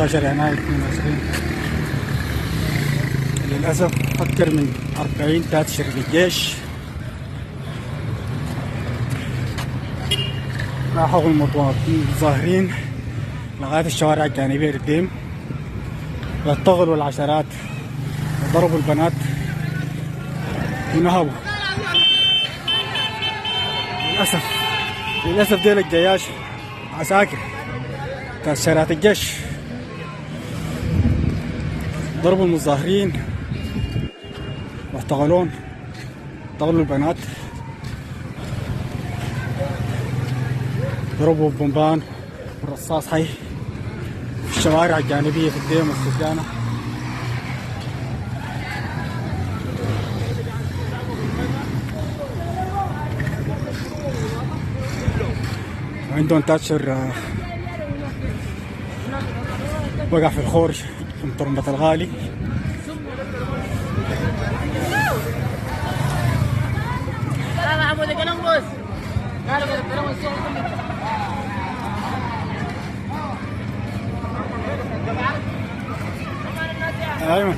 13 يناير 22 للأسف أكثر من 40 تات شرطة الجيش راحوا المتظاهرين لغاية الشوارع الجانبية للديم واغتالوا العشرات وضربوا البنات ونهبوا. للأسف ديل الجياش عساكر بتاع شرطة الجيش ضربوا المتظاهرين واغتالوا البنات، ضربوا بومبان والرصاص حي في الشوارع الجانبية في الديم والسجانة. وعندهم تاتشر وقع في الخور في مطرمبة الغالي. ايوه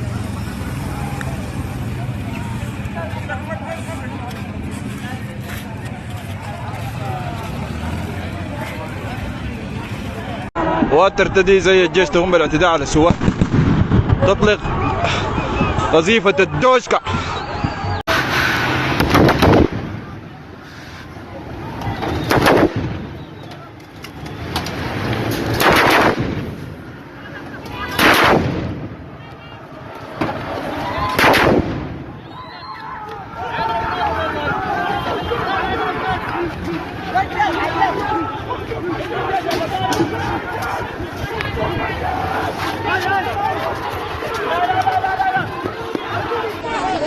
قوات ترتدي زي الجيش تقوم بالاعتداء على السواق، تطلق قذيفة الدوشكا.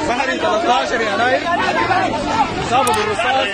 بحري 13 يناير إصابة بالرصاص